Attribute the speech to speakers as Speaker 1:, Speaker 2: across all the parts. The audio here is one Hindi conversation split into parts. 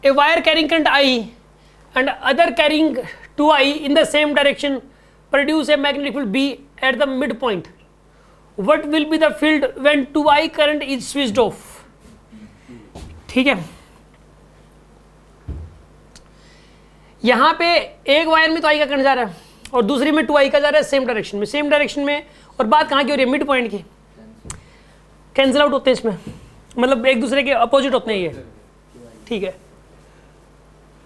Speaker 1: A wire carrying current I and other carrying 2I in the same direction produce a magnetic field B at the midpoint. What will be the field when 2I current is switched off? ठीक है, यहां पे एक वायर में तो I का करंट जा रहा है और दूसरी में 2I का जा रहा है सेम डायरेक्शन में और बात कहां की हो रही है? मिड पॉइंट की। कैंसिल आउट होते हैं इसमें, मतलब एक दूसरे के अपोजिट होते हैं ये, ठीक है।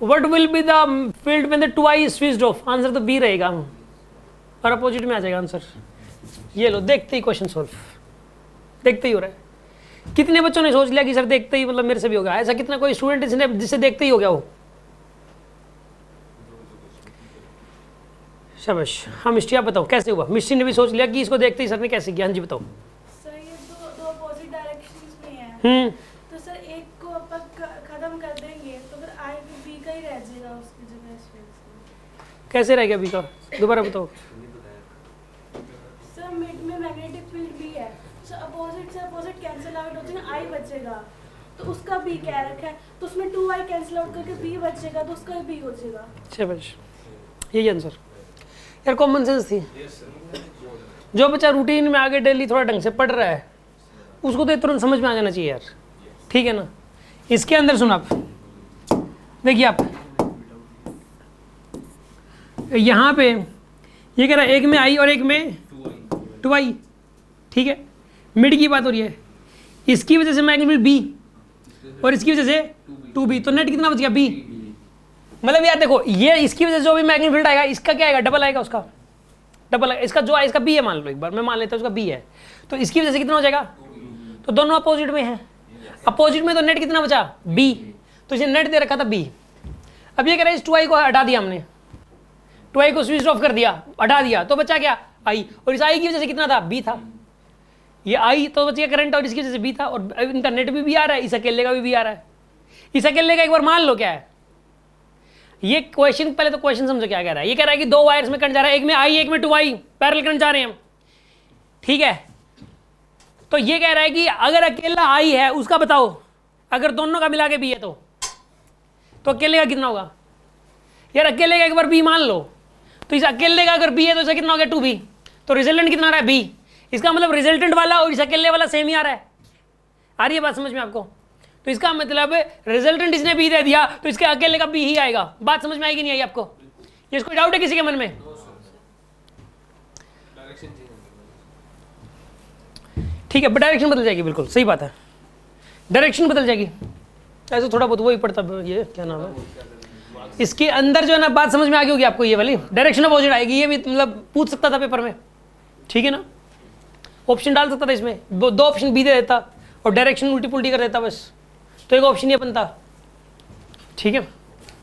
Speaker 1: What will be the field when the 2I is switched off? Answer तो B रहेगा और अपोजिट में आ जाएगा आंसर। ये लो, देखते ही क्वेश्चन सॉल्व, देखते ही हो रहा है। कितने बच्चों ने सोच लिया कि सर देखते ही मतलब मेरे से भी होगा? ऐसा कितना कोई स्टूडेंट जिससे देखते ही हो गया वो? शाबाश। हाँ मिष्टी, आप बताओ कैसे हुआ? मिष्टी ने भी सोच लिया कि इसको देखते ही सर ने कैसे किया। हाँ जी बताओ।
Speaker 2: सर ये दो अपोजिट डायरेक्शंस में है। तो सर एक को अपन खत्म कर देंगे तो फिर I भी B का ही रह जाएगा उसकी जगह स्पेस।
Speaker 1: कैसे रह गया B का? दोबारा बताओ।
Speaker 2: सर मिड में मैग्नेटिक फील्ड B है, सर अपोजिट से अपोजिट कैंसिल आउट हो जाएगा, I बचेगा तो उसका B क्या रखा है, तो उसमें 2I कैंसिल आउट करके B बचेगा तो उसका B हो जाएगा।
Speaker 1: शाबाश, यही आंसर। यार कॉमन सेंस थी। जो बच्चा रूटीन में आगे डेली थोड़ा ढंग से पढ़ रहा है उसको तो तुरंत समझ में आ जाना चाहिए यार, ठीक है ना। इसके अंदर सुन आप, देखिए आप यहाँ पे ये कह रहा है एक में I और एक में 2I, ठीक है। मिड की बात हो रही है, इसकी वजह से मैग्नेटिक B और इसकी वजह से 2B, तो नेट कितना बच गया? B। मतलब यार देखो, ये इसकी वजह से जो भी मैग्नेटिक फील्ड आएगा इसका क्या आएगा? डबल आएगा, उसका डबल आएगा। इसका जो है इसका B है, मान लो एक बार मैं मान लेता हूँ उसका B है, तो इसकी वजह से कितना हो जाएगा? तो दोनों अपोजिट में है, अपोजिट में तो नेट कितना बचा? B। तो इसे नेट दे रखा था B। अब ये कह रहा है इस 2I को हटा दिया हमने, 2I को स्विच ऑफ कर दिया, हटा दिया, तो बचा क्या? I। और इस I की वजह से कितना था? B था। ये I तो बच गया करंट और इसकी वजह से B था, और इनका नेट भी आ रहा है, इस अकेले का भी आ रहा है। इस अकेले का एक बार मान लो क्या है ये क्वेश्चन। पहले तो क्वेश्चन समझो क्या कह रहा है। ये कह रहा है कि दो वायर्स में करंट जा रहा है, एक में I एक में 2I, पैरेलल करंट जा रहे हैं, ठीक है। तो ये कह रहा है कि अगर अकेला I है उसका बताओ, अगर दोनों का मिला के B है तो अकेले का कितना होगा? यार अकेले का एक बार B मान लो, तो इस अकेले का अगर B है तो इसे कितना हो गया? 2B। तो रिजल्टेंट कितना आ रहा है? B। इसका मतलब रिजल्टेंट वाला और इस अकेले वाला सेम ही आ रहा है। आ रही है बात समझ में आपको? तो इसका मतलब रिजल्टेंट इसने B दे दिया तो इसके अकेले का B ही आएगा। बात समझ में आएगी नहीं आई आपको? ये कोई डाउट है किसी के मन में? ठीक है, डायरेक्शन बदल जाएगी, बिल्कुल सही बात है, डायरेक्शन बदल जाएगी। ऐसे थोड़ा बहुत वही पड़ता, ये क्या नाम है इसके अंदर जो है ना, बात समझ में आ गई होगी आपको। ये वाली डायरेक्शन अपोजिट आएगी, ये भी मतलब पूछ सकता था पेपर में, ठीक है ना। ऑप्शन डाल सकता था इसमें, दो ऑप्शन B दे देता और डायरेक्शन उल्टी पुल्टी कर देता, बस तो एक ऑप्शन ये बनता, ठीक है।